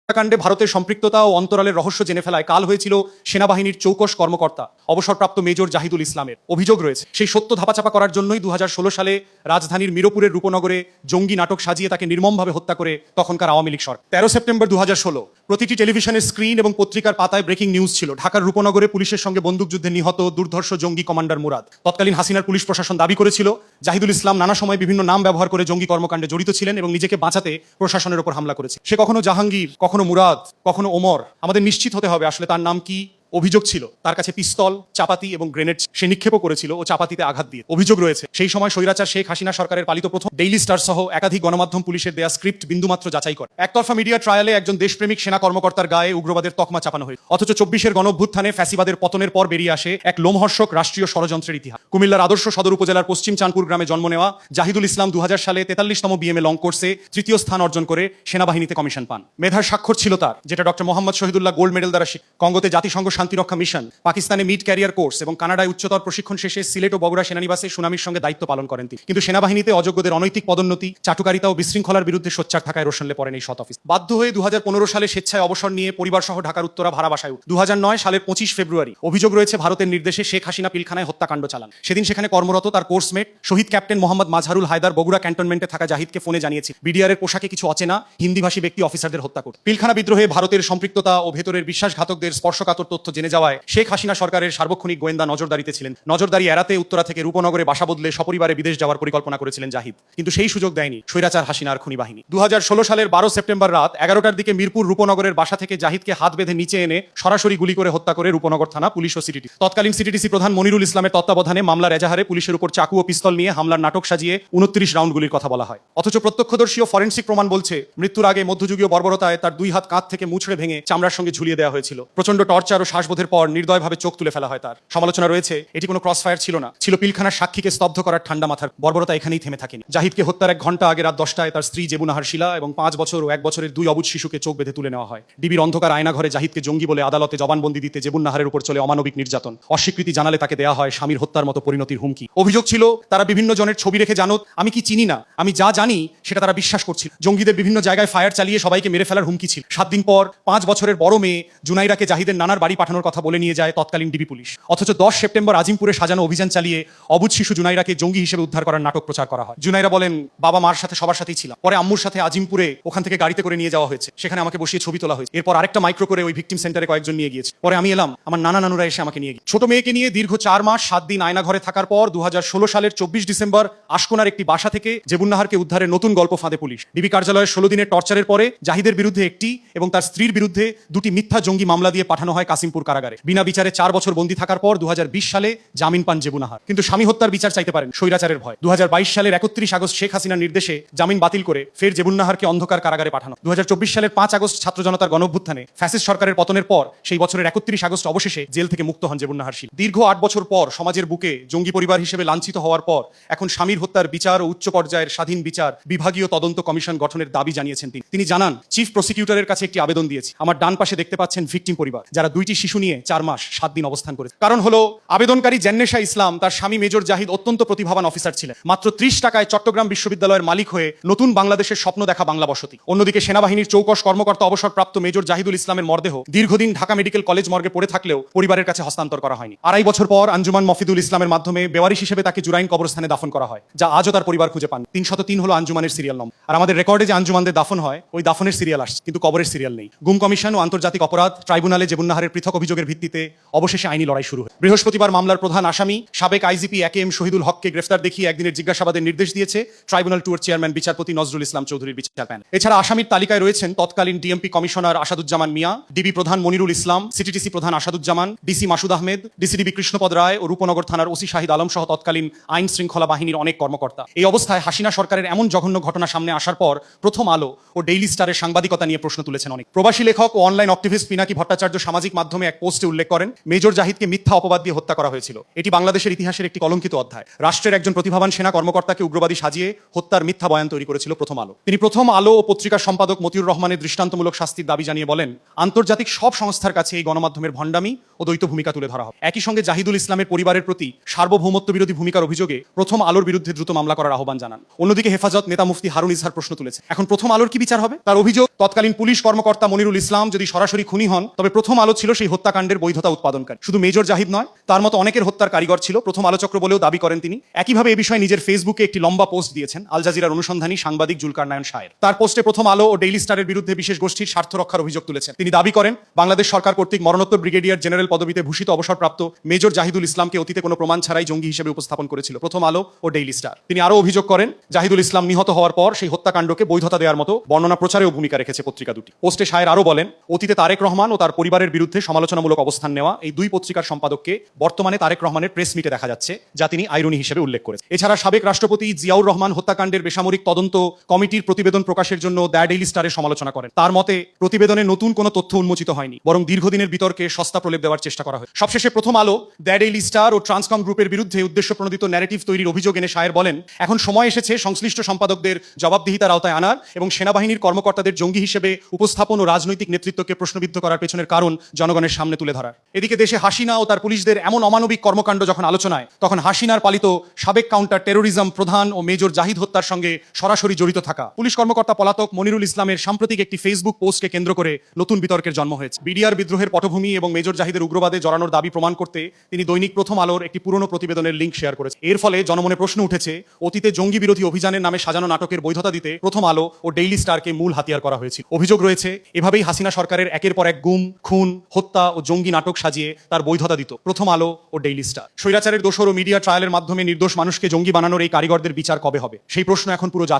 হত্যাকাণ্ডে ভারতের সম্পৃক্ততা ও অন্তরালের রহস্য জেনে ফেলায় কাল হয়েছিল সেনাবাহিনীর চৌকস কর্মকর্তা অবসরপ্রাপ্ত মেজর জাহিদুল ইসলামের। অভিযোগ রয়েছে সেই সত্য ধাপাচাপা করার জন্যই 2016 সালে রাজধানীর মিরপুরের রূপনগরে জঙ্গি নাটক সাজিয়ে তাকে নির্মমভাবে হত্যা করে তখনকার আওয়ামী লীগ সরকার। 13 সেপ্টেম্বর 2016 প্রতিটি টেলিভিশনের স্ক্রিন এবং পত্রিকার পাতায় ব্রেকিং নিউজ ছিল ঢাকার রূপনগরে পুলিশের সঙ্গে বন্দুকযুদ্ধে নিহত দুর্ধর্ষ জঙ্গি কমান্ডার মুরাদ। তৎকালীন হাসিনার পুলিশ প্রশাসন দাবি করেছিল জাহিদুল ইসলাম নানা সময় বিভিন্ন নাম ব্যবহার করে জঙ্গি কর্মকাণ্ডে জড়িত ছিলেন এবং নিজেকে বাঁচাতে প্রশাসনের উপর হামলা করেছে। সে কখনো জাহাঙ্গীর, কখনো মুরাদ, কখনো ওমর। আমাদের নিশ্চিত হতে হবে আসলে তার নাম কি। অভিযোগ ছিল তার কাছে পিস্তল, চাপাতি এবং গ্রেনেড সে নিক্ষেপও করেছিল ও চাপাতিতে আঘাত দিয়ে। অভিযোগ রয়েছে সেই সময় স্বৈরাচার শেখ হাসিনা সরকারের পালিত প্রথম ডেইলি স্টার সহ একাধিক গণমাধ্যম পুলিশের দেয়া স্ক্রিপ্ট বিন্দুমাত্র যাচাই করে। একতরফা মিডিয়া ট্রায়ালে একজন দেশপ্রেমিক সেনা কর্মকর্তার গায়ে উগ্রবাদের তকমা চাপানো হয়েছে। অথচ 24-এর গণঅভ্যুত্থানে ফ্যাসিবাদের পতনের পর বেরিয়ে আসে এক লোমহর্ষক রাষ্ট্রীয় ষড়যন্ত্রের ইতিহাস। কুমিল্লার আদর্শ সদর উপজেলার পশ্চিম চাঁদপুর গ্রামে জন্ম নেওয়া জাহিদুল ইসলাম 2000 সালে 43তম বিএমএ লং কোর্সে তৃতীয় স্থান অর্জন করে সেনাবাহিনীতে কমিশন পান। মেধার স্বাক্ষর ছিল তার, যেটা doctor Mohammad Shahidullah gold medal দ্বারা কঙ্গোতে জাতিসংঘ শান্তিরক্ষা মিশন, পাকিস্তানে মিড ক্যারিয়ার কোর্স এবং কানাডায় উচ্চতর প্রশিক্ষণ শেষে সিলেট ও বগুড়া সেনানিবাসে সুনামির সঙ্গে দায়িত্ব পালন করেন তিনি। কিন্তু সেনাবাহিনীতে অযোগ্যদের অনৈতিক পদোন্নতি, চাটুকারিতা ও বিশৃঙ্খলার বিরুদ্ধে সোচ্চার থাকায় রোশনলে পড়েন এই সৎ অফিস। বাধ্য হয়ে 2015 সালে স্বেচ্ছায় অবসর নিয়ে পরিবার সহ ঢাকার উত্তরা ভাড়া বাসায় 2009 সালের 25 ফেব্রুয়ারি অভিযোগ রয়েছে ভারতের নির্দেশে শেখ হাসিনা পিলখানায় হত্যাকাণ্ড চালান। সেদিন সেখানে কর্মরত তার কোর্সমেট শহীদ ক্যাপ্টেন মোহাম্মদ মাজহারুল হায়দার বগুড়া ক্যান্টনমেন্টে থাকা জাহিদকে ফোনে জানিয়েছে বিডিআর এর পোশাকে কিছু অচেনা হিন্দিভাষী ব্যক্তি অফিসারদের হত্যা করত। পিলখানা বিদ্রোহে ভারতের সম্পৃক্ততা ও ভেতরের বিশ্বাসঘাতকদের স্পর্শকাতর তথ্য জেনে যাওয়ায় শেখ হাসিনা সরকারের সার্বক্ষণিক গোয়েন্দা নজরদারিতে ছিলেন। নজরদারি এড়াতে উত্তরা থেকে রূপনগরে বাসা বদলে সপরিবারে বিদেশ যাওয়ার পরিকল্পনা করেছিলেন জাহিদ, কিন্তু সেই সুযোগ দেয়নি স্বৈরাচার হাসিনার খুনি বাহিনী। 2016 সালের 12 সেপ্টেম্বর রাত 11টার দিকে মিরপুর রূপনগরের বাসা থেকে জাহিদকে হাত বেঁধে নিচে এনে সরাসরি গুলি করে হত্যা করে রূপনগর থানা পুলিশ ও সিটিটি। তৎকালীন সিটিটিসি প্রধান মনিরুল ইসলামের তত্ত্বাবধানে মামলার এজাহারে পুলিশের উপর চাকু ও পিস্তল নিয়ে হামলার নাটক সাজিয়ে 29 রাউন্ড গুলির কথা বলা হয়। অথচ প্রত্যক্ষদর্শী ও ফরেনসিক প্রমাণ বলছে মৃত্যুর আগে মধ্যযুগীয় বর্বরতায় তার 2 হাত কাঁধ থেকে মুচড়ে ভেঙে চামড়ার সঙ্গে ঝুলিয়ে দেওয়া হয়েছিল। প্রচন্ড টর্চার ও শ্বাসবোধের পর নির্দয়ভাবে চোখ তুলে ফেলা হয় তার। সমালোচনা রয়েছে এটি কোনো ক্রসফায়ার ছিল না, ছিল পিলখানার সাক্ষীকে স্তব্ধ করার ঠান্ডা মাথার। বর্বরতা এখানেই থেমে থাকেনি। জাহিদকে হত্যার 1 ঘন্টা আগে রাত 10টায় তার স্ত্রী জেবুনাহার শিলা এবং 5 বছর ও 1 বছরের 2 অবুঝ শিশুকে চোখ বেঁধে তুলে নেওয়া হয়। ডিবির অন্ধকার আয়না ঘরে জাহিদকে জঙ্গি বলে আদালতে জবানবন্দি দিতে জেবুনাহারের উপর চলে অমানবিক নির্যাতন। অস্বীকৃতি জানালে তাকে দেয়া হয় স্বামীর হত্যার মতো পরিণতির হুমকি। অভিযোগ ছিল তারা বিভিন্ন জনের ছবি রেখে জানো আমি কি চিনি না, আমি যা জানি সেটা তারা বিশ্বাস করছিল। জঙ্গিদের বিভিন্ন জায়গায় ফায়ার চালিয়ে সবাইকে মেরে ফেলার হুমকি ছিল। 7 দিন পর 5 বছরের বড় মেয়ে জুনাইরাকে জাহিদের নানার বাড়ি পাঠানোর কথা বলে নিয়ে যায় তৎকালীন ডিবি পুলিশ। অথচ 10 সেপ্টেম্বর আজিমপুরে সাজানো অভিযান চালিয়ে অবুঝ শিশু জুনাইরাকে জঙ্গি হিসেবে উদ্ধার করার নাটক প্রচার করা হয়। জুনাইরা বলেন বাবা মার সাথে সবার সাথেই ছিলাম, পরে আম্মুর সাথে আজিমপুরে ওখান থেকে গাড়িতে করে নিয়ে যাওয়া হয়েছে, সেখানে আমাকে বসিয়ে ছবি তোলা হয়েছে। এরপর আরেকটা মাইক্রো করে ওই ভিকটিম সেন্টারে কয়েকজন নিয়ে গিয়েছে। পরে আমি এলাম, আমার নানা নানুরা এসে আমাকে নিয়ে গিয়ে ছোট মেয়েকে নিয়ে দীর্ঘ 4 মাস 7 দিন আয়না ঘরে থাকার পর 2016 সালের 24 ডিসেম্বর আশকোনার একটি বাসা থেকে জেবুন্নাহারকে উদ্ধারের নতুন গল্প ফাঁদে পুলিশ। ডিবি কার্যালয়ের 16 দিনের টর্চারের পরে জাহিদের বিরুদ্ধে একটি এবং তার স্ত্রীর বিরুদ্ধে 2টি মিথ্যা জঙ্গি মামলা দিয়ে পাঠানো হয় কাসিমপুর কারাগারে। বিনা বিচারে 4 বছর বন্দী থাকার পর 2020 সালে জামিন পান জেবুনাহার। কিন্তু স্বামী হত্যার বিচার চাইতে পারেন স্বৈরাচারের ভয়। 2022 সালের 31 আগস্ট শেখ হাসিনার নির্দেশে জামিন বাতিল করে ফের জেবুন্নাহারকে অন্ধকার কারাগারে পাঠানো। 2024 সালের 5 আগস্ট ছাত্র জনতার গণঅভ্যুত্থানে ফ্যাসিস্ট সরকারের পতনের পর সেই বছরের 31 আগস্ট অবশেষে জেল থেকে মুক্ত হন জেবুন্নাহার শিল। দীর্ঘ 8 বছর পর সমাজের বুকে জঙ্গি পরিবার হিসেবে লাঞ্ছিত হওয়ার পর এখন স্বামীর হত্যার বিচার ও উচ্চ পর্যায়ের স্বাধীন বিচার বিভাগীয় তদন্ত কমিশন গঠনের দাবি জানিয়েছেন তিনি জানান চিফ প্রসিকিউটরের কাছে একটি আবেদন দিয়েছি। আমার ডান পাশে দেখতে পাচ্ছেন ভিকটিম পরিবার, যারা 2টি শিশু নিয়ে 4 মাস 7 দিন অবস্থান করেছে। কারণ হলো আবেদনকারী জেন্নেশা ইসলাম তার স্বামী মেজর জাহিদ অত্যন্ত প্রতিভাবান অফিসার ছিলেন। মাত্র 30 টাকায় চট্টগ্রাম বিশ্ববিদ্যালয়ের মালিক হয়ে নতুন বাংলাদেশের স্বপ্ন দেখা বাংলা বসতি। অন্যদিকে সেনাবাহিনীর চৌকস কর্মকর্তা অবসরপ্রাপ্ত মেজর জাহিদুল ইসলামের মরদেহ দীর্ঘদিন ঢাকা মেডিকেল কলেজ মর্গে পড়ে থাকলেও পরিবারের কাছে হস্তান্তর করা হয়নি। 2.5 বছর পর আঞ্জুমান মফিদুল ইসলামের মাধ্যমে বেওয়ারিশ হিসেবে তাকে জুরাইন কবরস্থানে দাফন করা হয়, যা আজও তার পরিবার খুঁজে পান। 303 হলো আঞ্জুমানের সিরিয়াল নম্বর। আর আমাদের রেকর্ডে যে আঞ্জুমানদের দাফন হয় ওই দাফনের সিরিয়াল আসছে, কিন্তু কবরের সিরিয়াল নেই। গুম কমিশন ও আন্তর্জাতিক অপরাধ ট্রাইব্যুনালে জেবুন্নাহারের পৃথক অভিযোগের ভিত্তিতে অবশেষে আইনি লড়াই শুরু হয়। বৃহস্পতিবার মামলার প্রধান আসামি সাবেক আইজিপি AKM শহীদুল হককে গ্রেফতার দেখিয়ে একদিনের জিজ্ঞাসাবাদের নির্দেশ দিয়েছে ট্রাইব্যুনাল 2 এর চেয়ারম্যান বিচারপতি নজরুল ইসলাম চৌধুরীর বিচার প্যানেল। এছাড়া আসামির তালিকায় রয়েছেন তৎকালীন ডিএমপি কমিশনার আসাদুজ্জামান মিয়া, ডিবি প্রধান মনিরুল ইসলাম, সিটিটিসি প্রধান আসাদুজ্জামান, ডিসি মাসুদ আহমেদ, ডিসিডিবি কৃষ্ণপদ রায় ও রূপনগর থানার ওসি শাহিদ আলম সহ তৎকালীন আইন শৃঙ্খলা বাহিনীর অনেক কর্মকর্তা। এই অবস্থায় হাসিনা সরকারের এমন জঘন্য ঘটনা সামনে আসার পর প্রথম আলো ও ডেইলি স্টারের সাংবাদিকতা নিয়ে প্রশ্ন তুলেছেন অনেক। প্রবাসী লেখক ও অনলাইন অ্যাক্টিভিস্ট পিনাকি ভট্টাচার্য সামাজিক মাধ্যমে মাধ্যমে এক পোস্টে উল্লেখ করেন মেজর জাহিদকে মিথ্যা অপবাদ দিয়ে হত্যা করা হয়েছিল। এটি বাংলাদেশের ইতিহাসের একটি কলঙ্কিত অধ্যায়। রাষ্ট্রের একজন প্রতিভাবান সেনা কর্মকর্তাকে উগ্রবাদী সাজিয়ে হত্যার মিথ্যা বয়ান তৈরি করেছিল প্রথম আলো। তিনি প্রথম আলো ও পত্রিকার সম্পাদক মতিউর রহমানের দৃষ্টান্তমূলক শাস্তির দাবি জানিয়ে বলেন, আন্তর্জাতিক সব সংস্থার কাছে এই গণমাধ্যমের ভণ্ডামি ও দ্বৈত ভূমিকা তুলে ধরা হবে। একই সঙ্গে জাহিদুল ইসলামের পরিবারের প্রতি সার্বভৌমত্ব বিরোধী ভূমিকার অভিযোগে প্রথম আলোর বিরুদ্ধে দ্রুত মামলা করার আহ্বান জানান। অন্যদিকে হেফাজত নেতা মুফতি হারুন ইসহার প্রশ্ন তুলেছে, এখন প্রথম আলোর কি বিচার হবে? তার অভিযোগ, তৎকালীন পুলিশ কর্মকর্তা মনিরুল ইসলাম যদি সরাসরি খুনি হন, তবে প্রথম আলো ছিল সেই হত্যাকাণ্ডের বৈধতা উৎপাদনকারী। শুধু মেজর জাহিদ নয়, তার মতো অনেকের হত্যার কারিগর ছিল প্রথম আলোচক্র বলেও দাবি করেন তিনি। একইভাবে এ বিষয়ে নিজের ফেসবুকে একটি লম্বা পোস্ট দিয়েছেন আল জাজিরার অনুসন্ধানী সাংবাদিক জুলকারনায়ন শায়ের। তার পোস্টে প্রথম আলো ও ডেইলি স্টারের বিরুদ্ধে বিশেষ গোষ্ঠীর স্বার্থ রক্ষার অভিযোগ তুলেছেন। তিনি দাবি করেন, বাংলাদেশ সরকার কর্তৃক মরণোত্তর ব্রিগেডিয়ার জেনারেল পদবিতে ভূষিত অবসরপ্রাপ্ত মেজর জাহিদুল ইসলামকে অতীতে কোনো প্রমাণ ছাড়াই জঙ্গি হিসেবে উপস্থাপন করেছিল প্রথম আলো ও ডেইলি স্টার। তিনি আরও অভিযোগ করেন, জাহিদুল ইসলাম নিহত হওয়ার পর সেই হত্যাকাণ্ডকে বৈধতা দেওয়ার মতো বর্ণনা প্রচারেও ভূমিকা রেখেছে পত্রিকা দুটি। পোস্টে শায়ের আরও বলেন, অতীতে তারেক রহমান ও তার পরিবারের বিরুদ্ধে সমালোচনামূলক অবস্থান নেওয়া এই দুই পত্রিকার সম্পাদককে বর্তমানে তারেক রহমানের প্রেস মিটে দেখা যাচ্ছে, যা তিনি আইরনি হিসেবে উল্লেখ করেছেন। এছাড়া সাবেক রাষ্ট্রপতি জিয়াউর রহমান হত্যাকাণ্ডের বেসামরিক তদন্ত কমিটির প্রতিবেদন প্রকাশের জন্য দ্য ডেইলি স্টারের সমালোচনা করেন। তার মতে, প্রতিবেদনে নতুন কোনো তথ্য উন্মোচিত হয়নি, বরং দীর্ঘদিনের বিতর্কে সস্তা প্রলেপ দেওয়ার চেষ্টা করা হয়। সবশেষে প্রথম আলো, দ্য ডেইলি স্টার ও ট্রান্সকম গ্রুপের বিরুদ্ধে উদ্দেশ্যপ্রণোদিত ন্যারেটিভ তৈরির অভিযোগ এনে শায়ের বলেন, এখন সময় এসেছে সংশ্লিষ্ট সম্পাদকদের জবাবদিহিতার আওতায় আনার এবং সেনাবাহিনীর কর্মকর্তাদের জঙ্গি হিসেবে উপস্থাপন ও রাজনৈতিক নেতৃত্বকে প্রশ্নবিদ্ধ করার পেছনের কারণ জনগণের সামনে তুলে ধরার। এদিকে দেশে হাসিনা ও তার পুলিশদের এমন অমানবিক কর্মকাণ্ড যখন আলোচনায়, তখন হাসিনার পালিত সাবেক কাউন্টার টেরোরিজম প্রধান ও মেজর জাহিদ হত্যার সঙ্গে সরাসরি জড়িত থাকা পুলিশ কর্মকর্তা পলাতক মনিরুল ইসলামের সাম্প্রতিক একটি ফেসবুক পোস্টকে কেন্দ্র করে নতুন বিতর্কের জন্ম হয়েছে। বিডিআর বিদ্রোহের পটভূমি এবং মেজর জাহিদের উগ্রবাদে জড়ানোর দাবি প্রমাণ করতে তিনি দৈনিক প্রথম আলোর একটি পুরনো প্রতিবেদনের লিঙ্ক শেয়ার করেছেন। এর ফলে জনমনে প্রশ্ন উঠেছে, অতীতে জঙ্গি বিরোধী অভিযানের নামে সাজানো নাটকের বৈধতা দিতে প্রথম আলো ও ডেইলি স্টারকে মূল হাতিয়ার করা হয়েছিল। অভিযোগ রয়েছে, এভাবেই হাসিনা সরকারের একের পর এক গুম, খুন, হত্যা ও জঙ্গি নাটক সাজিয়ে তার বৈধতা দিত প্রথম আলো ও ডেইলি স্টার। স্বৈরাচারের দোসর ও মিডিয়া ট্রায়ালের মাধ্যমে নির্দোষ মানুষকে জঙ্গি বানানোর এই কারিগরদের বিচার কবে হবে, সেই প্রশ্ন এখন পুরো জাতি